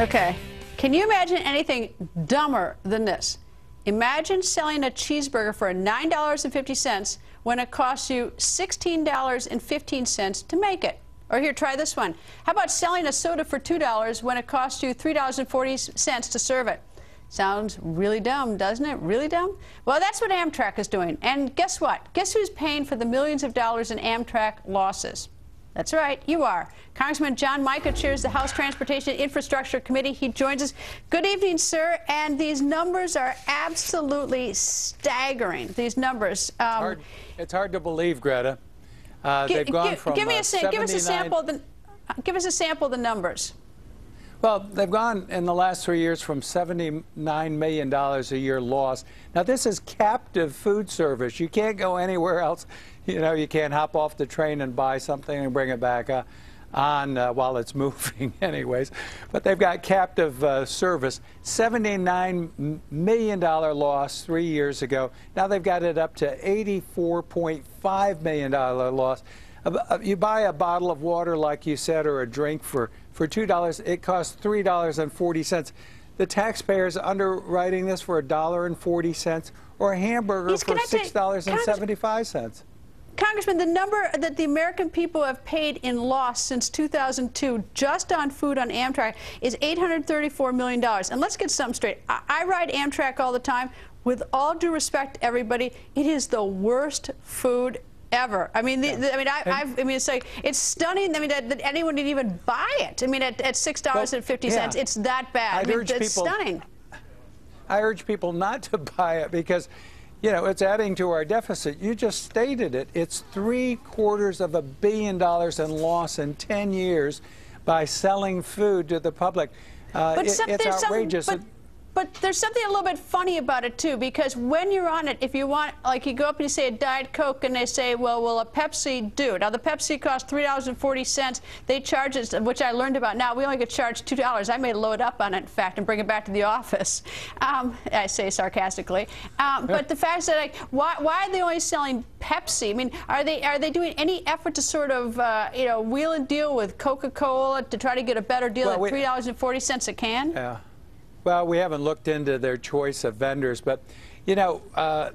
Okay. Can you imagine anything dumber than this? Imagine selling a cheeseburger for $9.50 when it costs you $16.15 to make it. Or here, try this one. How about selling a soda for $2 when it costs you $3.40 to serve it? Sounds really dumb, doesn't it? Really dumb? Well, that's what Amtrak is doing. And guess what? Guess who's paying for the millions of dollars in Amtrak losses? That's right, you are. Congressman John Mica chairs the House Transportation and Infrastructure Committee. He joins us. Good evening, sir. And these numbers are absolutely staggering. These numbers. It's hard to believe, Greta. They've gone from give us a sample. Give us a sample of the numbers. Well, they've gone in the last 3 years from $79 million a year loss. Now, this is captive food service. You can't go anywhere else. You know, you can't hop off the train and buy something and bring it back on while it's moving anyways. But they've got captive service. $79 million loss 3 years ago. Now they've got it up to $84.5 million loss. You buy a bottle of water, like you said, or a drink for $2. It costs $3.40. The taxpayers underwriting this for $1.40, or a hamburger for $6.75. Congressman, the number that the American people have paid in loss since 2002 just on food on Amtrak is $834 million. And let's get something straight. I ride Amtrak all the time. With all due respect to everybody, it is the worst food ever. I mean, it's like, it's stunning. I mean, that anyone would even buy it. I mean, at $6.50, it's that bad. It's stunning. I urge people not to buy it because, you know, it's adding to our deficit. You just stated it. It's $750 million in loss in 10 years by selling food to the public. It's outrageous. But there's something a little bit funny about it, too, because when you're on it, if you want, like, you go up and you say a Diet Coke, and they say, well, will a Pepsi do? Now, the Pepsi costs $3.40. They charge us, which I learned about now. We only get charged $2. I may load up on it, in fact, and bring it back to the office. I say sarcastically. But the fact is that, like, why are they only selling Pepsi? I mean, are they doing any effort to sort of, you know, wheel and deal with Coca-Cola to try to get a better deal at $3.40 a can? Yeah. Well, we haven't looked into their choice of vendors, but, you know,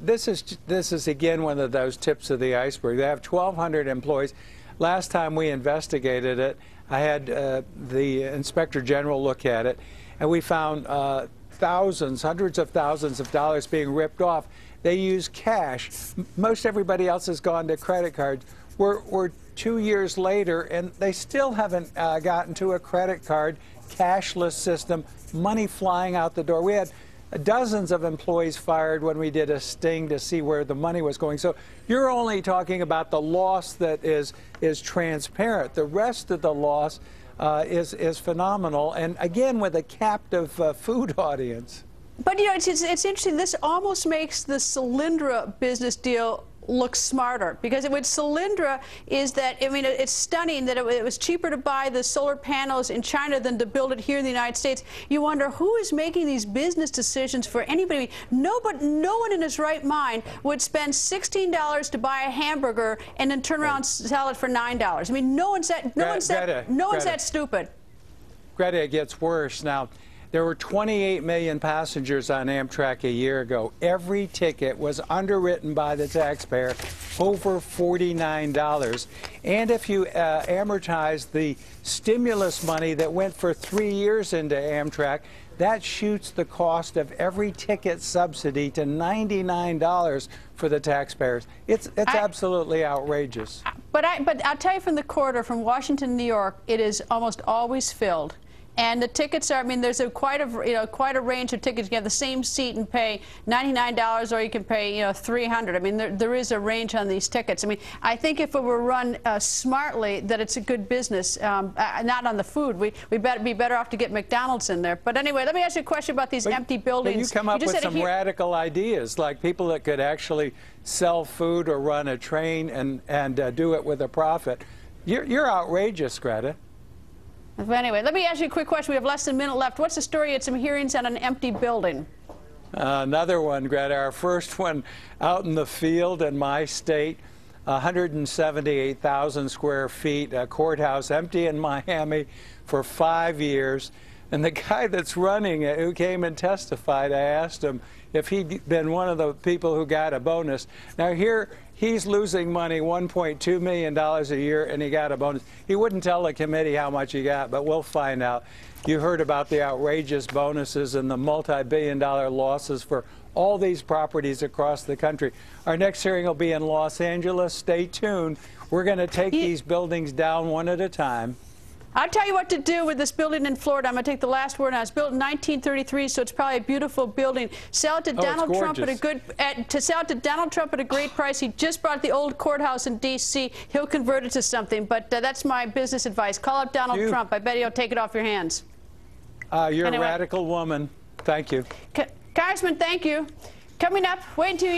this is again one of those tips of the iceberg. They have 1,200 employees. Last time we investigated it, I had the Inspector General look at it, and we found hundreds of thousands of dollars being ripped off. They use cash. Most everybody else has gone to credit cards. We're 2 years later, and they still haven't gotten to a credit card cashless system, money flying out the door. We had dozens of employees fired when we did a sting to see where the money was going. So you're only talking about the loss that is transparent. The rest of the loss is phenomenal, and again with a captive food audience. But, you know, it's interesting. This almost makes the Solyndra business deal look smarter, because with Solyndra is that, I mean, it's stunning that it was cheaper to buy the solar panels in China than to build it here in the United States. You wonder who is making these business decisions for anybody. No one in his right mind would spend $16 to buy a hamburger and then turn around and sell it for $9. I mean, no one's that stupid. Greta, it gets worse now. There were 28 million passengers on Amtrak a year ago. Every ticket was underwritten by the taxpayer, over $49. And if you amortize the stimulus money that went for 3 years into Amtrak, that shoots the cost of every ticket subsidy to $99 for the taxpayers. It's absolutely outrageous. But I'll tell you from the corridor from Washington, New York, it is almost always filled. And the tickets are, I mean, there's quite a range of tickets. You can have the same seat and pay $99, or you can pay, you know, $300. I mean, there is a range on these tickets. I mean, I think if it were run smartly, that it's a good business, not on the food. We'd be better off to get McDonald's in there. But anyway, let me ask you a question about these empty buildings. You come up with some radical ideas, like people that could actually sell food or run a train and do it with a profit. You're outrageous, Greta. But anyway, let me ask you a quick question. We have less than a minute left. What's the story at some hearings on an empty building? Another one, Greta. Our first one out in the field in my state. 178,000 square feet, a courthouse empty in Miami for 5 years. And the guy that's running it, who came and testified, I asked him if he'd been one of the people who got a bonus. Now here, he's losing money, $1.2 million a year, and he got a bonus. He wouldn't tell the committee how much he got, but we'll find out. You heard about the outrageous bonuses and the multi-billion-dollar losses for all these properties across the country. Our next hearing will be in Los Angeles. Stay tuned. We're going to take these buildings down one at a time. I'll tell you what to do with this building in Florida. I'm going to take the last word. It was built in 1933, so it's probably a beautiful building. Sell it to Donald Trump at a great price. He just bought the old courthouse in D.C. He'll convert it to something. But that's my business advice. Call up Donald Trump. I bet he'll take it off your hands. You're a radical woman. Thank you. Congressman, thank you. Coming up, wait until you